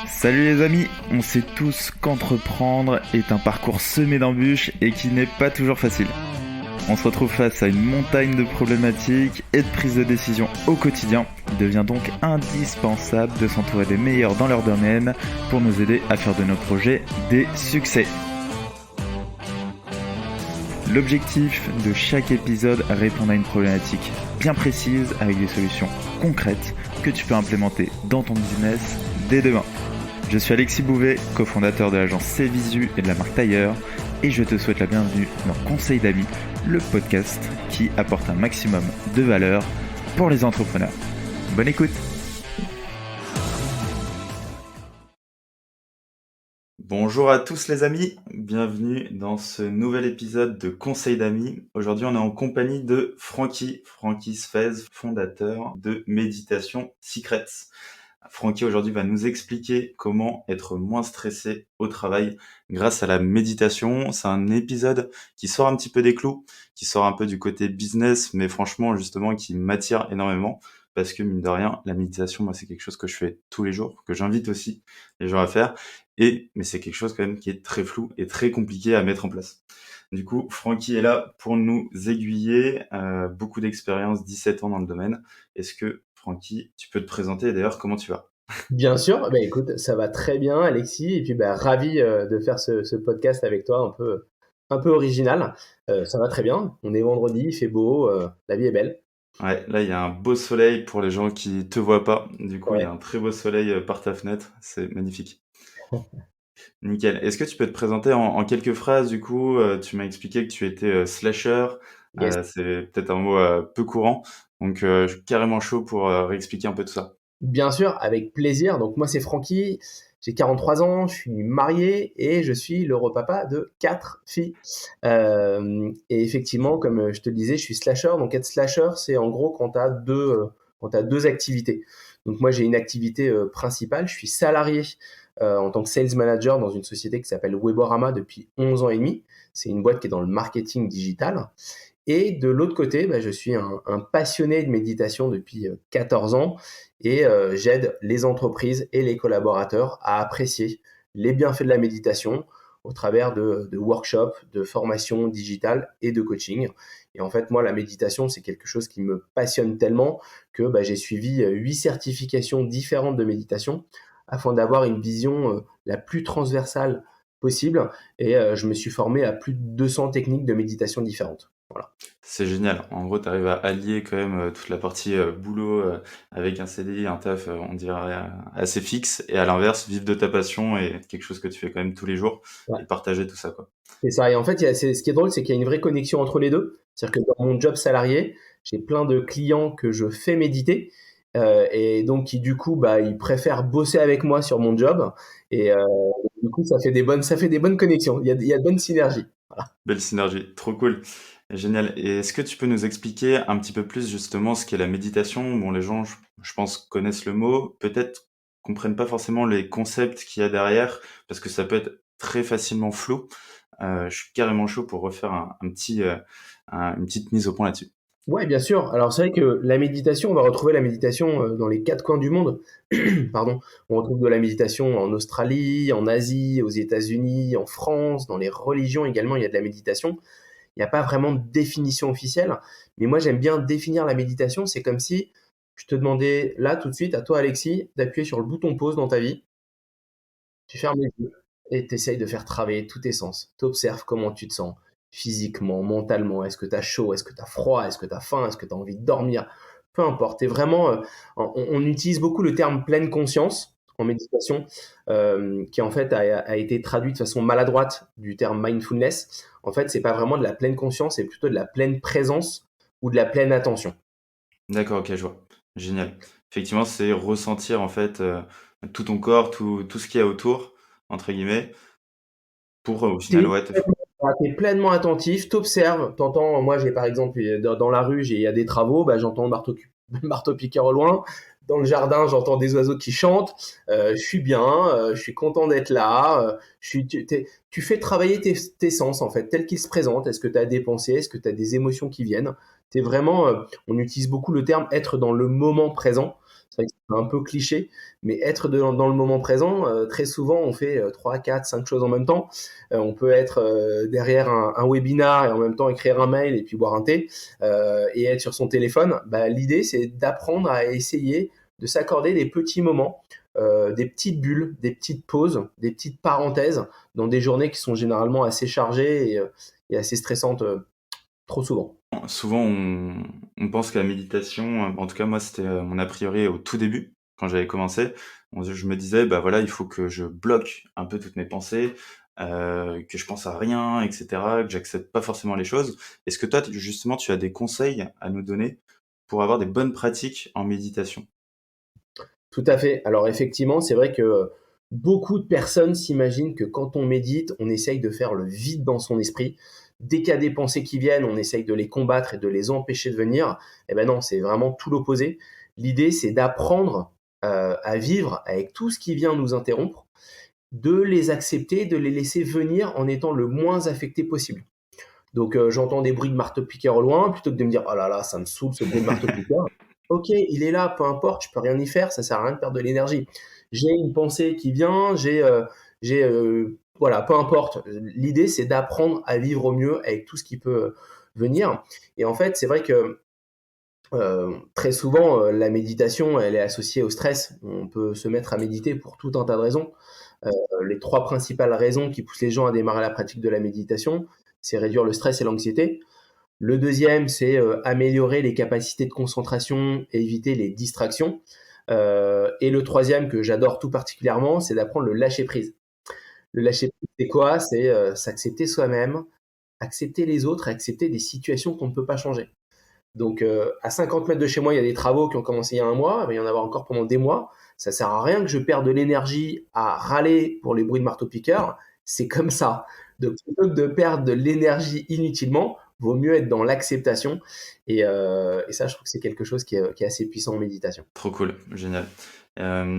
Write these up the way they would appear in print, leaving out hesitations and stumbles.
Salut les amis, on sait tous qu'entreprendre est un parcours semé d'embûches et qui n'est pas toujours facile. On se retrouve face à une montagne de problématiques et de prises de décision au quotidien. Il devient donc indispensable de s'entourer des meilleurs dans leur domaine pour nous aider à faire de nos projets des succès. L'objectif de chaque épisode est répondre à une problématique bien précise avec des solutions concrètes que tu peux implémenter dans ton business dès demain. Je suis Alexis Bouvet, cofondateur de l'agence Cvisu et de la marque Tailleur, et je te souhaite la bienvenue dans Conseil d'amis, le podcast qui apporte un maximum de valeur pour les entrepreneurs. Bonne écoute! Bonjour à tous les amis, bienvenue dans ce nouvel épisode de Conseil d'amis. Aujourd'hui on est en compagnie de Francky Sfez, fondateur de Méditation Secrets. Francky aujourd'hui va nous expliquer comment être moins stressé au travail grâce à la méditation. C'est un épisode qui sort un petit peu des clous, qui sort un peu du côté business, mais franchement justement qui m'attire énormément parce que mine de rien, la méditation, moi c'est quelque chose que je fais tous les jours, que j'invite aussi les gens à faire, mais c'est quelque chose quand même qui est très flou et très compliqué à mettre en place. Du coup, Francky est là pour nous aiguiller, beaucoup d'expérience, 17 ans dans le domaine. Est-ce que Francky, tu peux te présenter et d'ailleurs comment tu vas? Bien sûr, écoute, ça va très bien Alexis et puis ravi de faire ce podcast avec toi un peu original. Ça va très bien, on est vendredi, il fait beau, la vie est belle. Ouais, là il y a un beau soleil pour les gens qui te voient pas. Du coup, il y Ouais. a un très beau soleil par ta fenêtre, c'est magnifique. Nickel. Est-ce que tu peux te présenter en quelques phrases du coup? Tu m'as expliqué que tu étais slasher, Yes. c'est peut-être un mot peu courant, donc je suis carrément chaud pour réexpliquer un peu tout ça. Bien sûr, avec plaisir. Donc moi c'est Francky, j'ai 43 ans, je suis marié et je suis l'heureux papa de 4 filles. Et effectivement, comme je te le disais, je suis slasher. Donc être slasher, c'est en gros quand tu as deux activités. Donc moi j'ai une activité principale, je suis salarié en tant que sales manager dans une société qui s'appelle Weborama depuis 11 ans et demi. C'est une boîte qui est dans le marketing digital. Et de l'autre côté, je suis un passionné de méditation depuis 14 ans et j'aide les entreprises et les collaborateurs à apprécier les bienfaits de la méditation au travers de workshops, de formations digitales et de coaching. Et en fait, moi, la méditation, c'est quelque chose qui me passionne tellement que j'ai suivi 8 certifications différentes de méditation afin d'avoir une vision la plus transversale possible. Et je me suis formé à plus de 200 techniques de méditation différentes. Voilà. C'est génial. En gros, tu arrives à allier quand même toute la partie boulot avec un CDI, un taf, on dirait assez fixe, et à l'inverse, vivre de ta passion et quelque chose que tu fais quand même tous les jours Ouais. et partager tout ça, quoi. C'est ça. Et en fait, ce qui est drôle, c'est qu'il y a une vraie connexion entre les deux. C'est-à-dire que dans mon job salarié, j'ai plein de clients que je fais méditer et donc qui du coup, ils préfèrent bosser avec moi sur mon job. Et du coup, ça fait des bonnes connexions. Il y a de bonnes synergies. Voilà. Belle synergie, trop cool. Génial. Et est-ce que tu peux nous expliquer un petit peu plus justement ce qu'est la méditation? Bon, les gens, je pense, connaissent le mot, peut-être comprennent pas forcément les concepts qu'il y a derrière, parce que ça peut être très facilement flou. Je suis carrément chaud pour refaire une petite mise au point là-dessus. Ouais, bien sûr. Alors c'est vrai que la méditation, on va retrouver la méditation dans les 4 coins du monde. Pardon. On retrouve de la méditation en Australie, en Asie, aux États-Unis, en France, dans les religions également, il y a de la méditation. Il n'y a pas vraiment de définition officielle, mais moi j'aime bien définir la méditation. C'est comme si je te demandais là tout de suite à toi Alexis d'appuyer sur le bouton pause dans ta vie. Tu fermes les yeux et tu essayes de faire travailler tous tes sens. Tu observes comment tu te sens physiquement, mentalement. Est-ce que tu as chaud? Est-ce que tu as froid? Est-ce que tu as faim? Est-ce que tu as envie de dormir? Peu importe. T'es vraiment, on utilise beaucoup le terme pleine conscience en méditation, qui en fait a été traduit de façon maladroite du terme mindfulness. En fait, c'est pas vraiment de la pleine conscience, c'est plutôt de la pleine présence ou de la pleine attention. D'accord, ok, je vois. Génial. Effectivement, c'est ressentir en fait tout ton corps, tout ce qu'il y a autour, entre guillemets, pour au final, T'es ouais, t'es pleinement attentif, t'observes, t'entends, moi j'ai par exemple dans la rue, il y a des travaux, j'entends le marteau-piqueur au loin. Dans le jardin, j'entends des oiseaux qui chantent. Je suis bien, je suis content d'être là. Tu fais travailler tes sens en fait, tels qu'ils se présentent. Est-ce que tu as des pensées? Est-ce que tu as des émotions qui viennent? On utilise beaucoup le terme être dans le moment présent. C'est vrai que c'est un peu cliché, mais être dans le moment présent, très souvent, on fait 3, 4, 5 choses en même temps. On peut être derrière un webinar et en même temps écrire un mail et puis boire un thé et être sur son téléphone. Bah, l'idée, c'est d'apprendre à essayer de s'accorder des petits moments, des petites bulles, des petites pauses, des petites parenthèses dans des journées qui sont généralement assez chargées et assez stressantes trop souvent. Souvent, on pense que la méditation, en tout cas moi c'était mon a priori au tout début, quand j'avais commencé. Je me disais, bah voilà, il faut que je bloque un peu toutes mes pensées, que je pense à rien, etc., que j'accepte pas forcément les choses. Est-ce que toi, justement, tu as des conseils à nous donner pour avoir des bonnes pratiques en méditation? Tout à fait. Alors effectivement, c'est vrai que beaucoup de personnes s'imaginent que quand on médite, on essaye de faire le vide dans son esprit. Dès qu'il y a des pensées qui viennent, on essaye de les combattre et de les empêcher de venir. Eh ben non, c'est vraiment tout l'opposé. L'idée, c'est d'apprendre à vivre avec tout ce qui vient nous interrompre, de les accepter, de les laisser venir en étant le moins affecté possible. Donc j'entends des bruits de marteau-piqueur au loin, plutôt que de me dire: «Oh là là, ça me saoule ce bruit de marteau-piqueur». OK, il est là, peu importe, je peux rien y faire, ça sert à rien de perdre de l'énergie. J'ai une pensée qui vient, voilà, peu importe. L'idée, c'est d'apprendre à vivre au mieux avec tout ce qui peut venir. Et en fait, c'est vrai que très souvent, la méditation, elle est associée au stress. On peut se mettre à méditer pour tout un tas de raisons. Les 3 principales raisons qui poussent les gens à démarrer la pratique de la méditation, c'est réduire le stress et l'anxiété. Le deuxième, c'est améliorer les capacités de concentration et éviter les distractions. Et le troisième, que j'adore tout particulièrement, c'est d'apprendre le lâcher prise. Le lâcher prise, c'est quoi? C'est s'accepter soi-même, accepter les autres, accepter des situations qu'on ne peut pas changer. Donc, à 50 mètres de chez moi, il y a des travaux qui ont commencé il y a un mois, il va y en avoir encore pendant des mois. Ça sert à rien que je perde de l'énergie à râler pour les bruits de marteau-piqueur. C'est comme ça. Donc, plutôt que de perdre de l'énergie inutilement, vaut mieux être dans l'acceptation. Et ça, je trouve que c'est quelque chose qui est assez puissant en méditation. Trop cool, génial.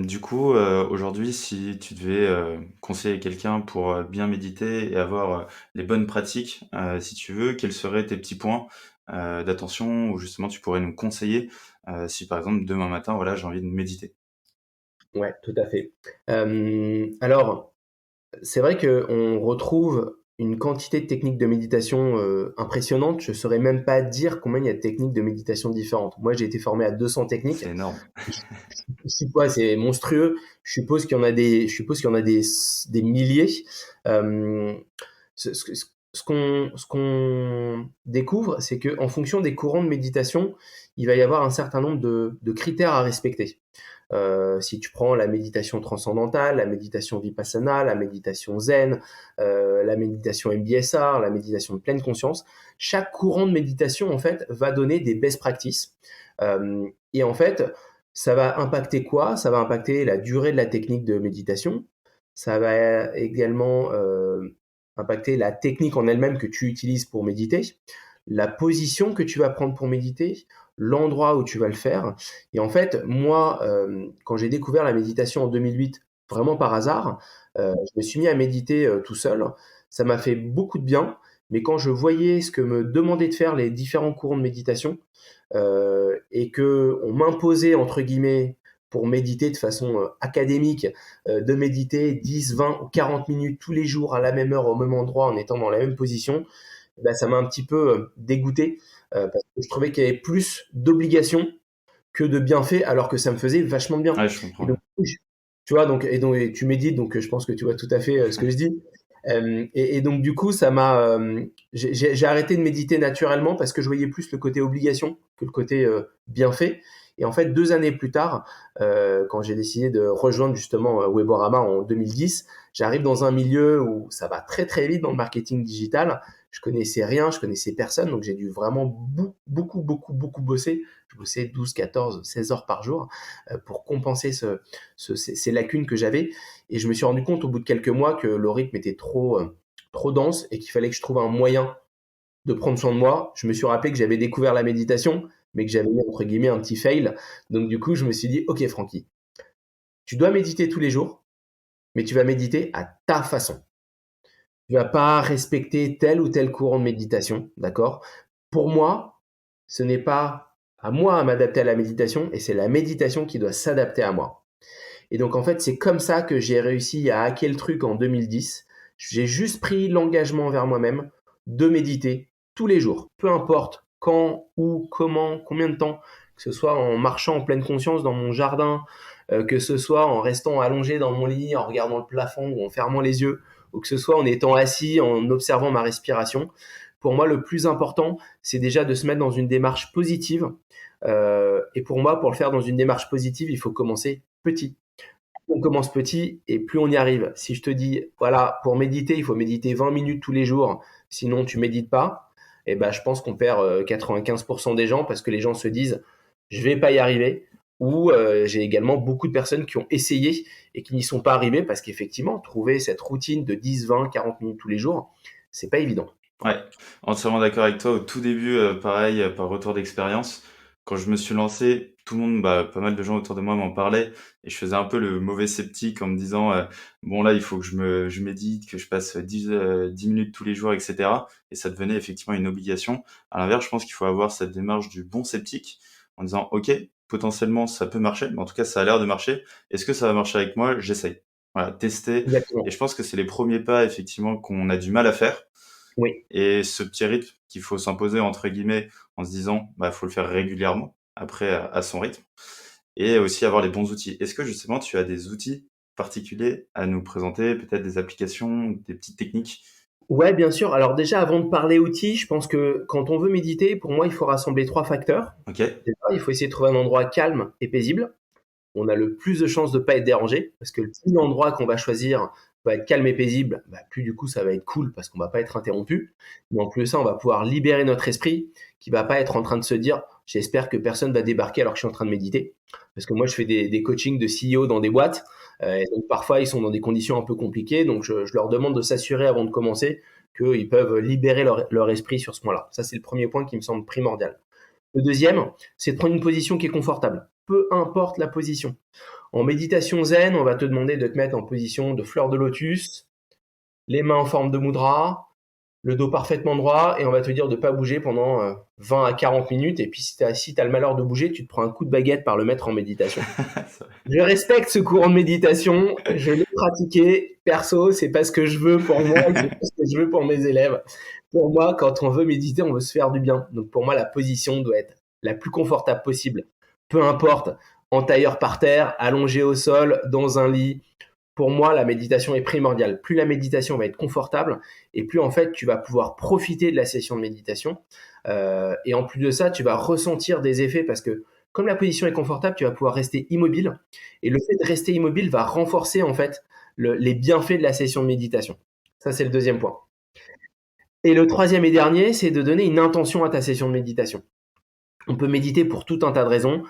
Du coup, aujourd'hui, si tu devais, conseiller quelqu'un pour, bien méditer et avoir, les bonnes pratiques, si tu veux, quels seraient tes petits points, d'attention où justement tu pourrais nous conseiller, si par exemple demain matin, voilà, j'ai envie de méditer? Ouais, tout à fait. Alors, c'est vrai qu'on retrouve une quantité de techniques de méditation impressionnante. Je ne saurais même pas dire combien il y a de techniques de méditation différentes. Moi, j'ai été formé à 200 techniques. C'est énorme. C'est quoi? C'est monstrueux. Je suppose qu'il y en a des milliers. Euh, ce qu'on découvre, c'est qu'en fonction des courants de méditation, il va y avoir un certain nombre de critères à respecter. Si tu prends la méditation transcendantale, la méditation vipassana, la méditation zen, la méditation MBSR, la méditation de pleine conscience, chaque courant de méditation en fait va donner des best practices. Et en fait, ça va impacter quoi? Ça va impacter la durée de la technique de méditation. Ça va également impacter la technique en elle-même que tu utilises pour méditer, la position que tu vas prendre pour méditer, l'endroit où tu vas le faire. Et en fait, moi, quand j'ai découvert la méditation en 2008, vraiment par hasard, je me suis mis à méditer tout seul. Ça m'a fait beaucoup de bien. Mais quand je voyais ce que me demandaient de faire les différents courants de méditation et que on m'imposait entre guillemets pour méditer de façon académique, de méditer 10, 20 ou 40 minutes tous les jours à la même heure, au même endroit, en étant dans la même position, ben, ça m'a un petit peu dégoûté parce que je trouvais qu'il y avait plus d'obligations que de bienfaits, alors que ça me faisait vachement de bien. Ouais, je Et comprends, donc, ouais. tu vois, et tu médites, donc je pense que tu vois tout à fait ce que je dis. Et donc du coup, j'ai arrêté de méditer naturellement parce que je voyais plus le côté obligation que le côté bienfait. Et en fait, 2 années plus tard, quand j'ai décidé de rejoindre justement Weborama en 2010, j'arrive dans un milieu où ça va très très vite dans le marketing digital. Je connaissais rien, je connaissais personne, donc j'ai dû vraiment beaucoup bosser. Je bossais 12, 14, 16 heures par jour pour compenser ces lacunes que j'avais. Et je me suis rendu compte au bout de quelques mois que le rythme était trop dense et qu'il fallait que je trouve un moyen de prendre soin de moi. Je me suis rappelé que j'avais découvert la méditation, mais que j'avais mis entre guillemets un petit fail. Donc du coup, je me suis dit, ok Francky, tu dois méditer tous les jours, mais tu vas méditer à ta façon. Tu vas pas respecter tel ou tel courant de méditation, d'accord? Pour moi, ce n'est pas à moi à m'adapter à la méditation et c'est la méditation qui doit s'adapter à moi. Et donc en fait, c'est comme ça que j'ai réussi à hacker le truc en 2010. J'ai juste pris l'engagement envers moi-même de méditer tous les jours, peu importe quand, où, comment, combien de temps, que ce soit en marchant en pleine conscience dans mon jardin, que ce soit en restant allongé dans mon lit, en regardant le plafond ou en fermant les yeux, ou que ce soit en étant assis, en observant ma respiration. Pour moi, le plus important, c'est déjà de se mettre dans une démarche positive. Et pour moi, pour le faire dans une démarche positive, il faut commencer petit. On commence petit et plus on y arrive. Si je te dis, voilà, pour méditer, il faut méditer 20 minutes tous les jours, sinon tu médites pas, eh ben, je pense qu'on perd 95% des gens parce que les gens se disent, je vais pas y arriver. Ou j'ai également beaucoup de personnes qui ont essayé et qui n'y sont pas arrivées parce qu'effectivement, trouver cette routine de 10, 20, 40 minutes tous les jours, c'est pas évident. Ouais, entièrement d'accord avec toi. Au tout début, pareil, par retour d'expérience, quand je me suis lancé, tout le monde, pas mal de gens autour de moi m'en parlaient et je faisais un peu le mauvais sceptique en me disant, bon là, il faut que je médite, que je passe 10 minutes tous les jours, etc. Et ça devenait effectivement une obligation. À l'inverse, je pense qu'il faut avoir cette démarche du bon sceptique en disant, ok, potentiellement ça peut marcher, mais en tout cas ça a l'air de marcher. Est-ce que ça va marcher avec moi? J'essaye. Voilà, tester. Et Exactement. je pense que c'est les premiers pas effectivement qu'on a du mal à faire. Oui. Et ce petit rythme qu'il faut s'imposer entre guillemets en se disant, faut le faire régulièrement, après à son rythme, et aussi avoir les bons outils. Est-ce que justement tu as des outils particuliers à nous présenter, peut-être des applications, des petites techniques? Ouais, bien sûr. Alors déjà, avant de parler outils, je pense que quand on veut méditer, pour moi, il faut rassembler trois facteurs. Ok, Déjà, il faut essayer de trouver un endroit calme et paisible. On a le plus de chances de pas être dérangé parce que plus l'endroit qu'on va choisir va être calme et paisible, plus du coup ça va être cool parce qu'on va pas être interrompu. Mais en plus de ça, on va pouvoir libérer notre esprit qui va pas être en train de se dire j'espère que personne va débarquer alors que je suis en train de méditer. Parce que moi je fais des coachings de CEO dans des boîtes et donc parfois ils sont dans des conditions un peu compliquées donc je leur demande de s'assurer avant de commencer qu'ils peuvent libérer leur esprit sur ce point-là. Ça c'est le premier point qui me semble primordial. Le deuxième, c'est de prendre une position qui est confortable, peu importe la position. En méditation zen, on va te demander de te mettre en position de fleur de lotus, les mains en forme de mudra, le dos parfaitement droit, et on va te dire de ne pas bouger pendant 20 à 40 minutes. Et puis si tu as le malheur de bouger, tu te prends un coup de baguette par le maître en méditation. Je respecte ce courant de méditation, je l'ai pratiqué, perso, c'est pas ce que je veux pour moi, c'est pas ce que je veux pour mes élèves. Pour moi, quand on veut méditer, on veut se faire du bien. Donc pour moi, la position doit être la plus confortable possible. Peu importe, en tailleur par terre, allongé au sol, dans un lit. Pour moi, la méditation est primordiale. Plus la méditation va être confortable, et plus en fait, tu vas pouvoir profiter de la session de méditation. Et en plus de ça, tu vas ressentir des effets parce que comme la position est confortable, tu vas pouvoir rester immobile. Et le fait de rester immobile va renforcer en fait les bienfaits de la session de méditation. Ça, c'est le deuxième point. Et le troisième et dernier, c'est de donner une intention à ta session de méditation. On peut méditer pour tout un tas de raisons.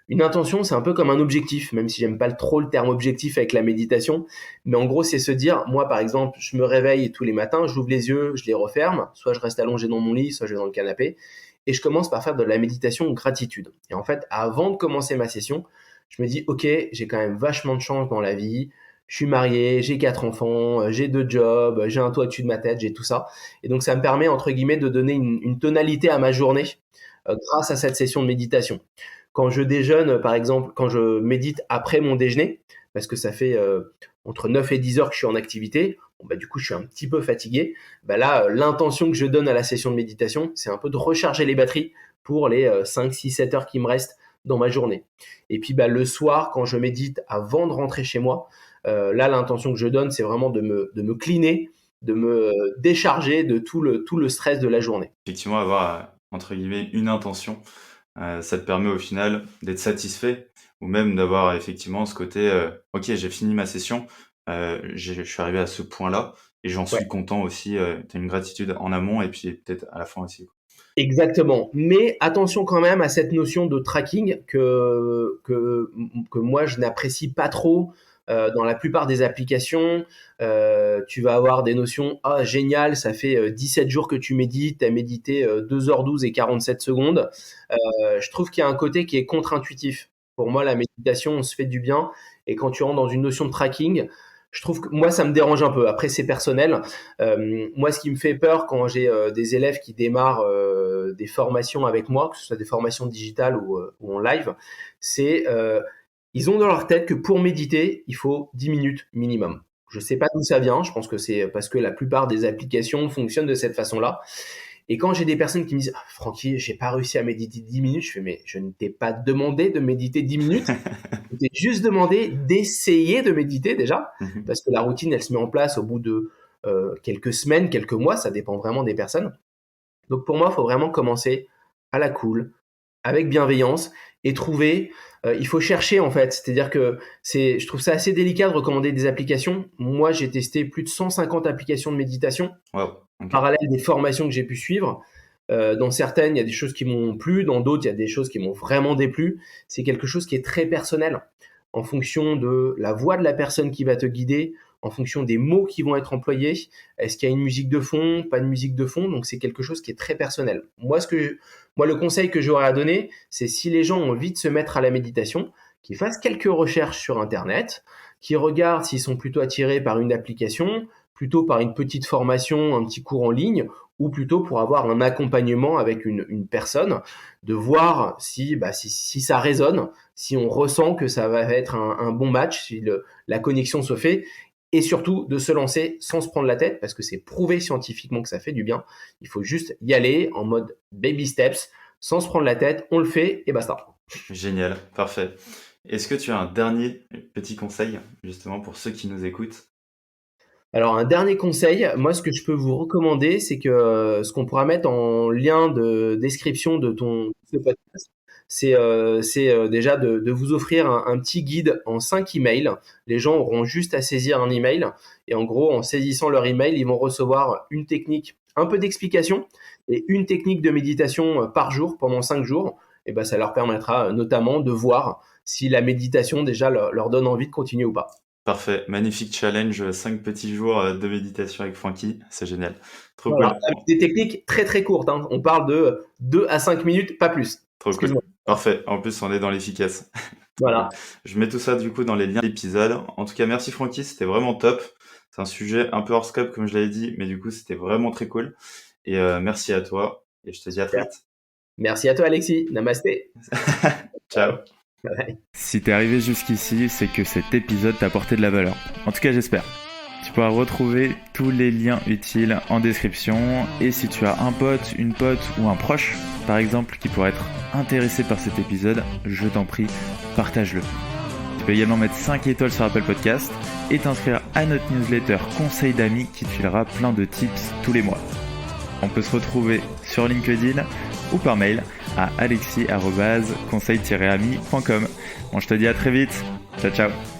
Une intention, c'est un peu comme un objectif, même si j'aime pas trop le terme objectif avec la méditation. Mais en gros, c'est se dire, moi par exemple, je me réveille tous les matins, j'ouvre les yeux, je les referme, soit je reste allongé dans mon lit, soit je vais dans le canapé, et je commence par faire de la méditation gratitude. Et en fait, avant de commencer ma session, je me dis, ok, j'ai quand même vachement de chance dans la vie. Je suis marié, j'ai 4 enfants, j'ai 2 jobs, j'ai un toit au-dessus de ma tête, j'ai tout ça. Et donc, ça me permet, entre guillemets, de donner une tonalité à ma journée grâce à cette session de méditation. Quand je déjeune, par exemple, quand je médite après mon déjeuner, parce que ça fait entre 9 et 10 heures que je suis en activité, du coup, je suis un petit peu fatigué. Là, l'intention que je donne à la session de méditation, c'est un peu de recharger les batteries pour les 5, 6, 7 heures qui me restent dans ma journée. Et puis, le soir, quand je médite avant de rentrer chez moi, là, l'intention que je donne, c'est vraiment de me cleaner, de me décharger de tout le stress de la journée. Effectivement, avoir entre guillemets une intention, ça te permet au final d'être satisfait ou même d'avoir effectivement ce côté, ok, j'ai fini ma session, je suis arrivé à ce point-là et j'en Ouais. suis content aussi. Tu as une gratitude en amont et puis peut-être à la fin aussi. Exactement. Mais attention quand même à cette notion de tracking que moi je n'apprécie pas trop dans la plupart des applications. Tu vas avoir des notions, ah génial, ça fait 17 jours que tu médites, tu as médité 2h12 et 47 secondes. Je trouve qu'il y a un côté qui est contre-intuitif. Pour moi, la méditation, on se fait du bien. Et quand tu rentres dans une notion de tracking, Je trouve que moi, ça me dérange un peu. Après, c'est personnel. Moi, ce qui me fait peur quand j'ai des élèves qui démarrent des formations avec moi, que ce soit des formations digitales ou en live, c'est ils ont dans leur tête que pour méditer, il faut 10 minutes minimum. Je ne sais pas d'où ça vient. Je pense que c'est parce que la plupart des applications fonctionnent de cette façon-là. Et quand j'ai des personnes qui me disent Francky, j'ai pas réussi à méditer 10 minutes, je fais mais je ne t'ai pas demandé de méditer 10 minutes. Je t'ai juste demandé d'essayer de méditer déjà, parce que la routine, elle se met en place au bout de quelques semaines, quelques mois, ça dépend vraiment des personnes. Donc pour moi, il faut vraiment commencer à la cool, avec bienveillance et trouver. Il faut chercher en fait, c'est-à-dire que je trouve ça assez délicat de recommander des applications. Moi, j'ai testé plus de 150 applications de méditation. Wow. Okay. Parallèle des formations que j'ai pu suivre. Dans certaines, il y a des choses qui m'ont plu, dans d'autres, il y a des choses qui m'ont vraiment déplu. C'est quelque chose qui est très personnel, en fonction de la voix de la personne qui va te guider, en fonction des mots qui vont être employés. Est-ce qu'il y a une musique de fond, pas de musique de fond? Donc, c'est quelque chose qui est très personnel. Moi, le conseil que j'aurais à donner, c'est si les gens ont envie de se mettre à la méditation, qu'ils fassent quelques recherches sur Internet, qu'ils regardent s'ils sont plutôt attirés par une application, plutôt par une petite formation, un petit cours en ligne, ou plutôt pour avoir un accompagnement avec une personne, de voir si ça résonne, si on ressent que ça va être un bon match, si la connexion se fait, et surtout de se lancer sans se prendre la tête, parce que c'est prouvé scientifiquement que ça fait du bien. Il faut juste y aller en mode baby steps, sans se prendre la tête, on le fait et basta. Génial, parfait. Est-ce que tu as un dernier petit conseil, justement, pour ceux qui nous écoutent? Alors, un dernier conseil, moi, ce que je peux vous recommander, c'est que ce qu'on pourra mettre en lien de description de ce podcast, c'est déjà de vous offrir un petit guide en 5 emails. Les gens auront juste à saisir un email. Et en gros, en saisissant leur email, ils vont recevoir une technique, un peu d'explication et une technique de méditation par jour pendant 5 jours. Et ben, ça leur permettra notamment de voir si la méditation déjà leur donne envie de continuer ou pas. Parfait, magnifique challenge, 5 petits jours de méditation avec Francky, c'est génial. Trop Voilà, cool. avec des techniques très très courtes, hein. On parle de 2 à 5 minutes, pas plus. Trop cool. Parfait, en plus on est dans l'efficace. Voilà. Je mets tout ça du coup dans les liens de l'épisode. En tout cas, merci Francky, c'était vraiment top. C'est un sujet un peu hors scope comme je l'avais dit, mais du coup c'était vraiment très cool. Et merci à toi, et je te dis à très vite. Merci à toi Alexis, namasté. Ciao. Bye. Si t'es arrivé jusqu'ici, c'est que cet épisode t'a apporté de la valeur. En tout cas, j'espère. Tu pourras retrouver tous les liens utiles en description. Et si tu as un pote, une pote ou un proche, par exemple, qui pourrait être intéressé par cet épisode, je t'en prie, partage-le. Tu peux également mettre 5 étoiles sur Apple Podcast et t'inscrire à notre newsletter Conseil d'amis qui te filera plein de tips tous les mois. On peut se retrouver sur LinkedIn ou par mail à alexis@conseil-ami.com. Bon, je te dis à très vite. Ciao, ciao.